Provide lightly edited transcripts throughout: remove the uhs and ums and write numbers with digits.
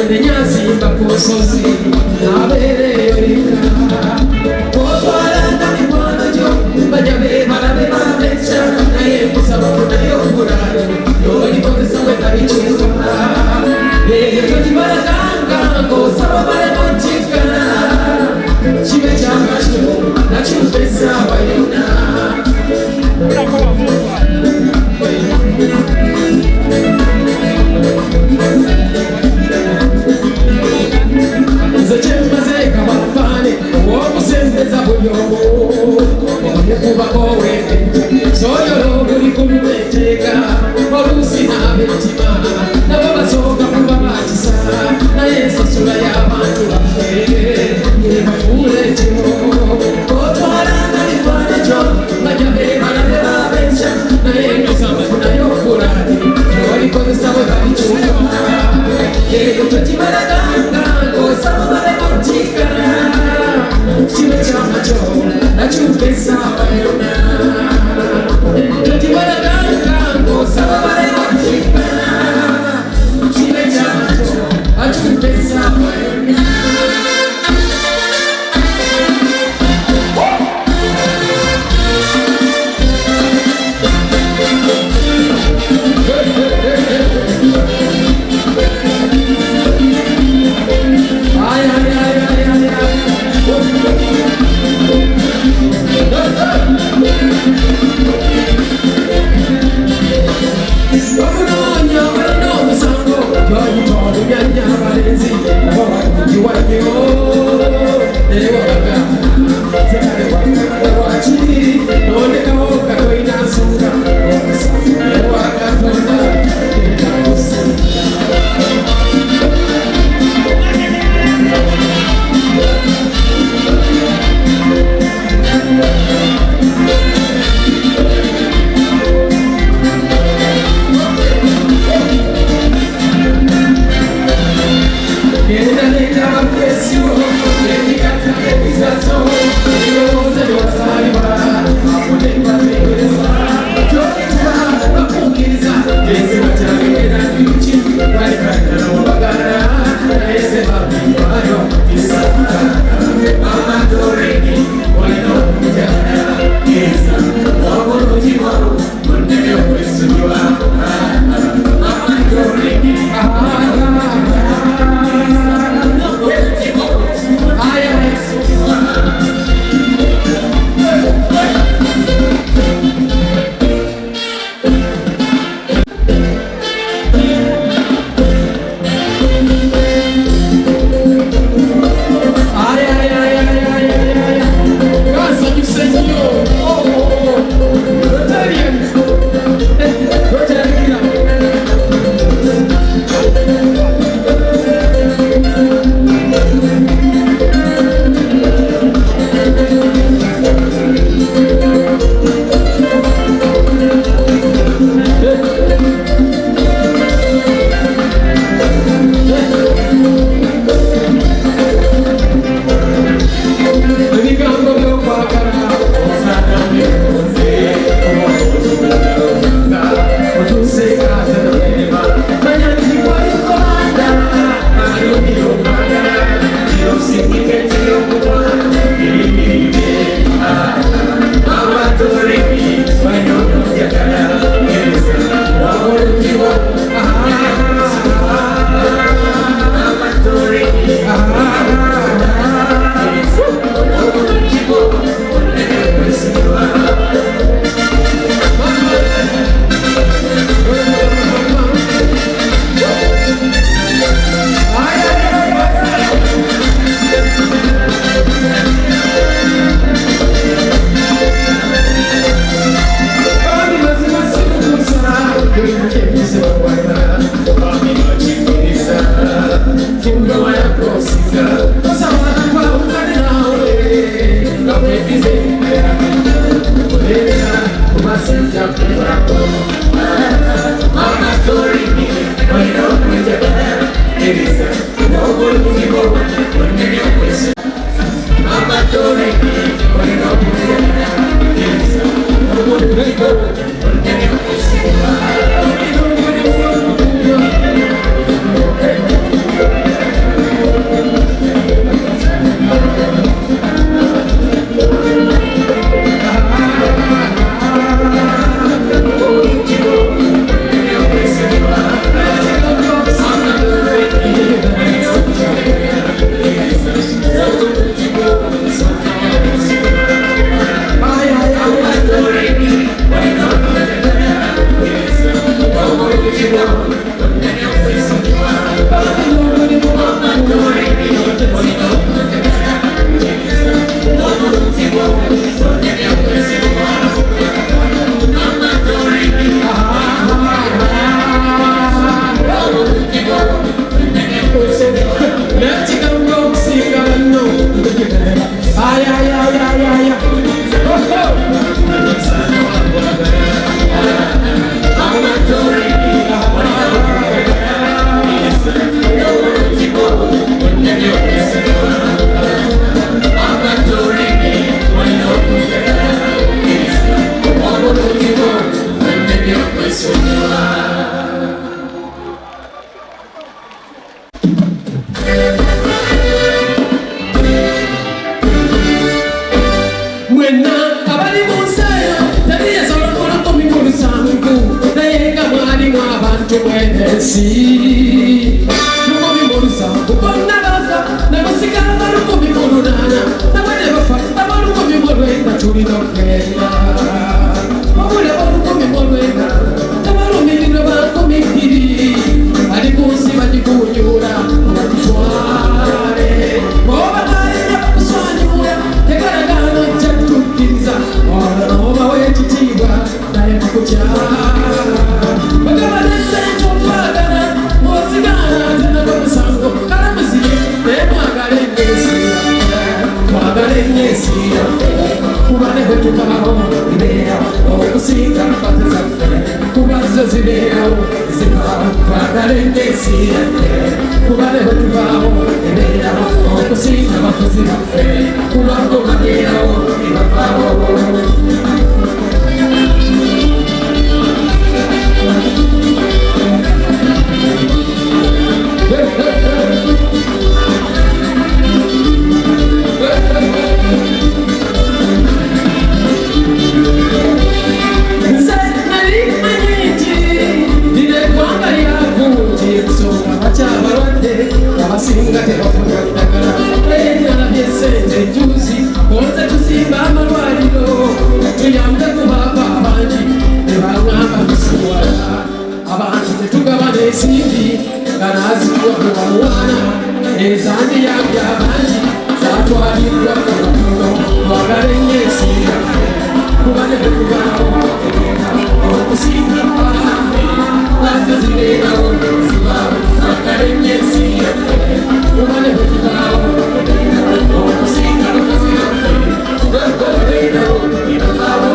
Nenyasi bakusozi, nabere yorika. nyesi Lukomi morusa Lukomi nabafa Nabasigala balukomi morunana Nabane bafa Nabalukomi morwenda Chulina okenda Mabule balukomi morwenda Nabalumi nino balukomi kiri Alikusi badikunyura Baditware Boba kaya kuswanyura Tegaragano chatukiriza Wala noba wechitiba Naye kukuchara Bagaba nesencho mpagana Mozigana tena bamusango Kala muzike Mwagale nyesiya Kubane betukaho Ibera Okusinga Bateza Kubazo zibera Zibera Mwagale nyesiya Kubane betukaho Ibera Okusinga Bateza Kubago magera Ibakaho Abasinga tebafuna ddagala endala byesente juzi bonze tuzimba amalwaliro tuyambeko baaba abangi nebaŋŋamba tusiwala abantu tetugabana ensimbi nga naazikuwa ku balwana ezandi yabya abangi zatwaliddwa kuno twagala ennyo ensi yaffe kuba ne betugalawo okusinga nazo zibeerawo twagala ennyo ensi yaffe kuba ne betugalawo okusinga nazo yaffe bebeerawo ibakawo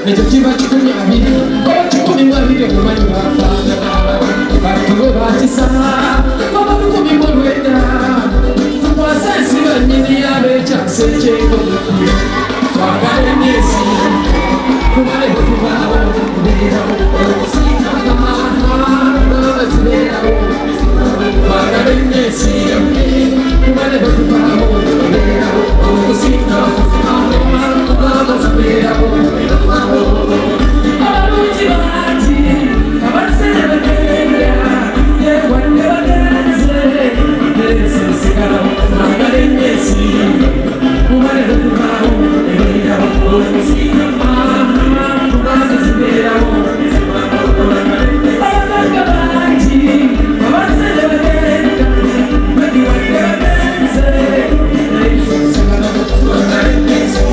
ekyo kiba 12 oba 12 okumanyi bafaanana batuwe bakisala oba 19 tukwasa ensiba nnyini y'abeekyasa ekyengolokiro twagala emyezi kubale betubaawo beerawo okusinga amaana zibeerawo twagala emyezi kubale betubaawo beerawo okusinga amaana zibeerawo abalungi bangi abasene bagenda yewadde bagenze esensigala twagala emyezi kubale betubaawo beerawo okusinga amaana zibeerawo abagagga bangi abasene bagenda yewadde bagenze esensigala twagala emyezi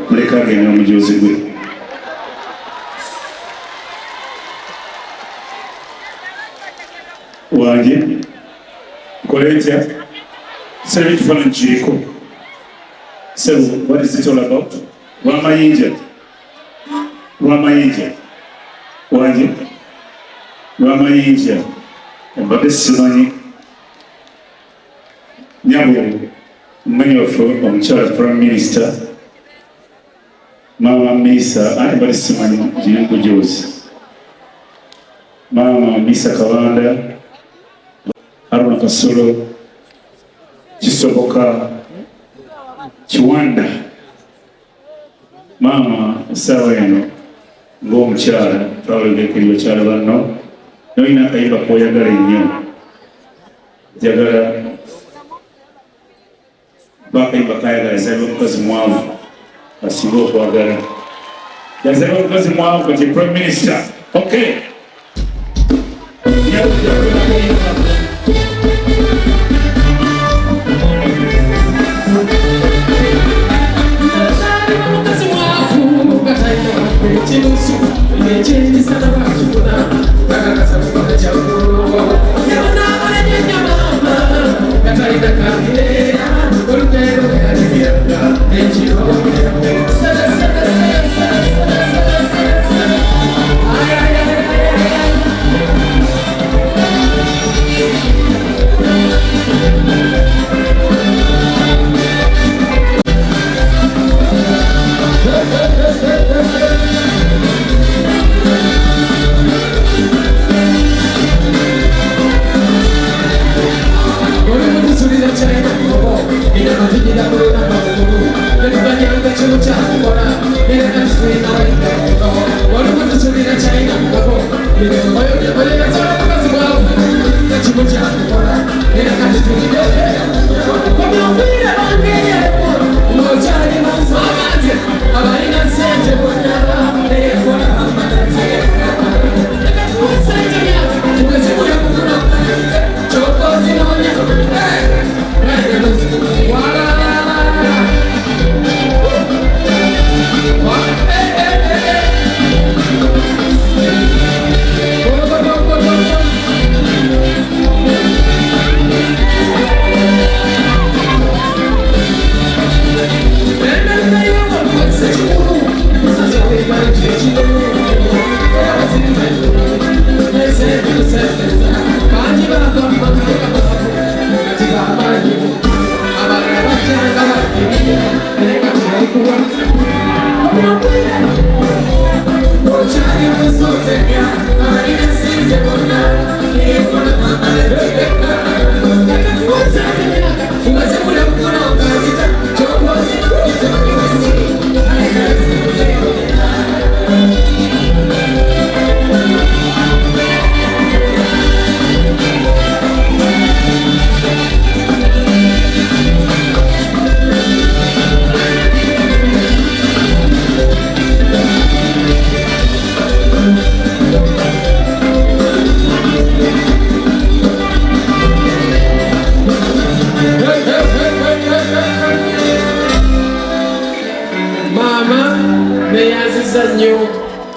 Muleka agenda omujuzi gwe wange nkole ntya sebe ekifaananyi kiriko sebo what is it all about Mayinja wange Mayinja mbadde simanyi nyabo mmanyi waffe omukyala prime minister Mama Misa anybody simanyi jiringo jozi Mama Misa Kabanda Haruna Kasolo Kisoboka Kiwanda Mama sawa eno ng'omukyala twalogekeri bakyala banno noyina akayimba koyagala ennyo jagala bakayimba kayagala zaliwo omukazi mwavu asinga okwagala yazaliwa mukazi mwangu nti prime minister. Okay.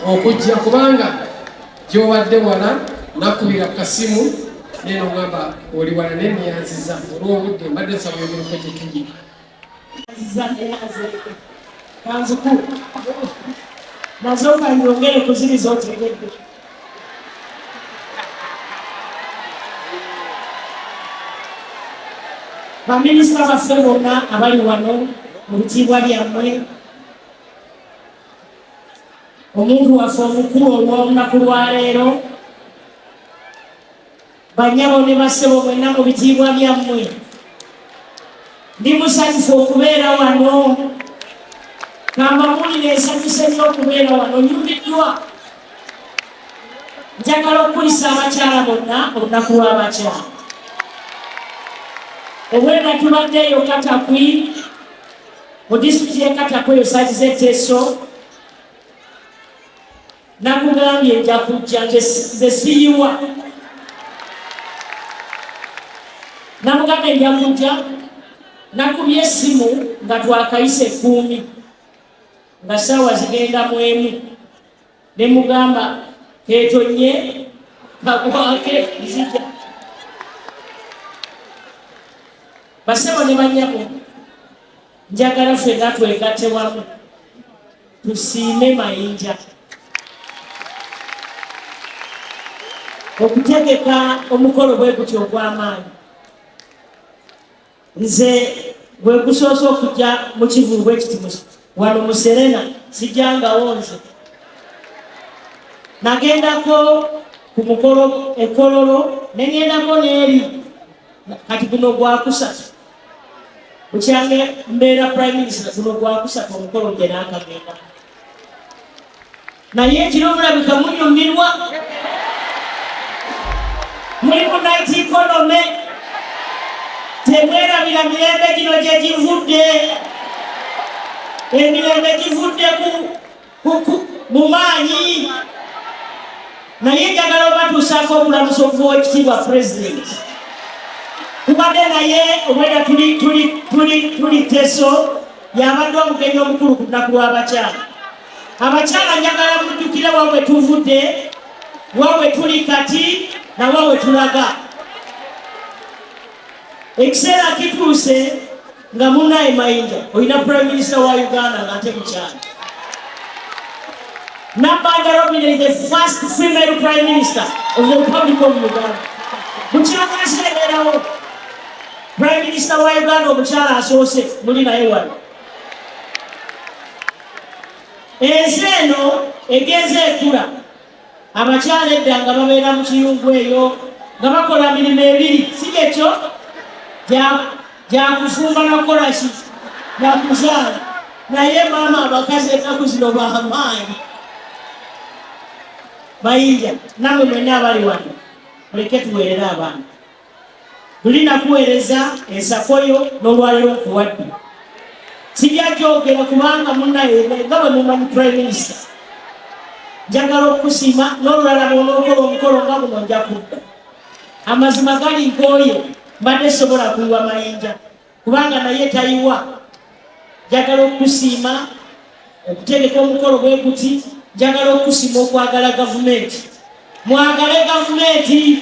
okujja kubanga gyobadde wala nakubira kasimu neno ngamba oli wala neneyanziza olw'obudde mbadde nsaba ebiruko gye tuli kanzuku nazo kanyongere ku ziri z'otegedde. Baminisita baffe bonna abali wano mu bitiibwa byammwe, omuntu waffe omukulu olw'olunaku lwa leero, banyabo ne bassebo mwenna mu bitiibwa byammwe, ndi musanyufu okubeera wano. Kamawulire ensanyusa nnyo okubeera wano, nyumiddwa. Njagala okulisa abakyala bonna olunaku lw'abakyala. Obwenda tubaddeeyo Katakwi, mu disitulikiti y'e Katakwi osaliza Teso, nakugambye nja kujja nze siyiwa. Namugambye nja kujja, nakubye essimu nga twakayise 10 nga ssaawa zigenda mu emu, ne mugamba keetonye kakwake nzija. Bassebo ne bannyabo, njagala ffenna twegatte wamu tusiime Mayinja. Okutegeka omukolo bwe gutyo ogw'amaanyi, nze bwe gusoose okujja mu kivulu bwe kiti wano mu Serena sijjangawo nze. Nagendako ku mukolo Ekololo, ne ngendako n'eri kati guno gwakusatu. Bukyange mbeera prime minister, guno gwakusatu omukolo gye naakagenda. Naye ekiro mulabika munyumirwa. Muli mu night economy, temwerabira mirembe gino gye givudde. Emirembe givudde mumanyi naye njagala obatuusaako obulamuzi okuva ekitiibwa president kubadde naye obweda tuli teso yabadde omugenyi omukulu ku lunaku lw'abakyala. Abakyala njagala mujjukire waabwe tuvudde, waabwe tuli kati na waabwe tulaga. Ekiseera kituuse nga munnaye Mayinja olina prime minister wa Uganda ng'ate mukyala. Nabanjja Ayabiza is the first female prime minister of the Republic of Uganda. Mukyala aseerawo prime minister wa Uganda omukyala asoose muli naye wano. Ensi eno egenze ekula, abakyala edda nga babeera mu kiyungu eyo nga bakola mirimu ebiri, si kyekyo gyakufumba nakukola ki nakuzaala. Naye maama abakazi ennaku zino bamaanyi. Mayinja namwe mwenna abali wano muleke tuweerere abaana. Buli nakuweereza ensakoyo n'olwaliro nkuwadde. Sijajogera kubanga munnaye nga bwe mumanyi prime minister. Njagala okusiima n'olulala bw'onookola omukolo nga guno nja kudda. Amazima gali nkooye mbadde sobola kuyiwa Mayinja kubanga naye tayiwa. Njagala okusiima okutegeka omukolo bwe guti. Njagala okusiima okwagala gavumenti. Mwagale gavumenti.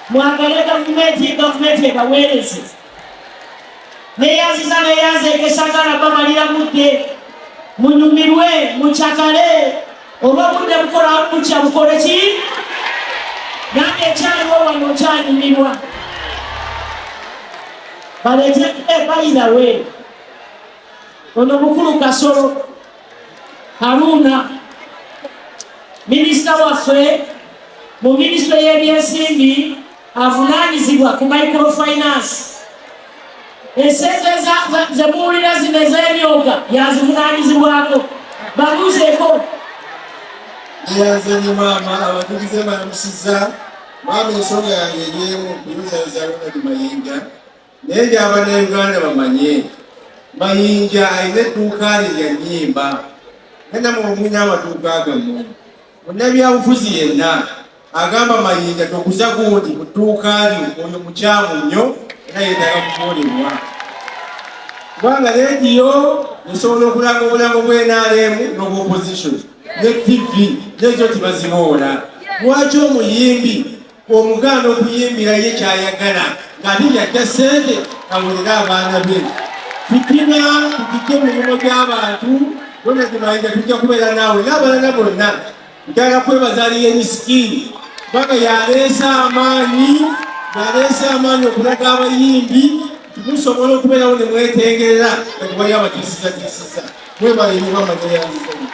Mwagale gavumenti, gavumenti ebaweereze. Neyanziza neyanzegesagala bamalira budde. Munyumirwe, mukyakale. Oba budde bukola bukya bukole ki? Nange ekyaliwo wano kyanyumirwa. Baleete bayirawe. Ono mukulu Kasolo. Haruna. Minisita waffe mu minisitule y'ebyensimbi avunaanyizibwa ku microfinance. Esente ze muwulira zino ez'ebyoga yazivunaanyizibwako. Babuuzeeko. Neyanzenye maama abatugize balamusizza. Maama ensonga yange eryemu Ayabiza Ronald Mayinja. Naye gy'Abannayuganda bamanye Mayinja alina edduuka lye lya nnyimba. Nena mulina amaduuka agamu. Munnabyabufuzi yenna agamba Mayinja tokuza gundi mu dduuka lyo oyo mukyamu nnyo era yeetaaga kubuulirwa. Kubanga leediyo esobola okulanga obulago bw'NRM n'obwopposition ne TV n'ezo tibaziboola. Lwaki omuyimbi omugaana okuyimbira ye kyayagala ng'ate yajja ssente awulira abaana be? Fitina tujjije emirimu gy'abantu. Ronald Mayinja tujja kubeera naawe n'abalala bonna. Njagala kwebaza Aliyenisikiini kubanga yaleese amaanyi okulaga abayimbi musobola okubeerawo ne mwetengerera nga tewali abatiisizatiisiza. Mwebale nnyo bamanye yanzizemu.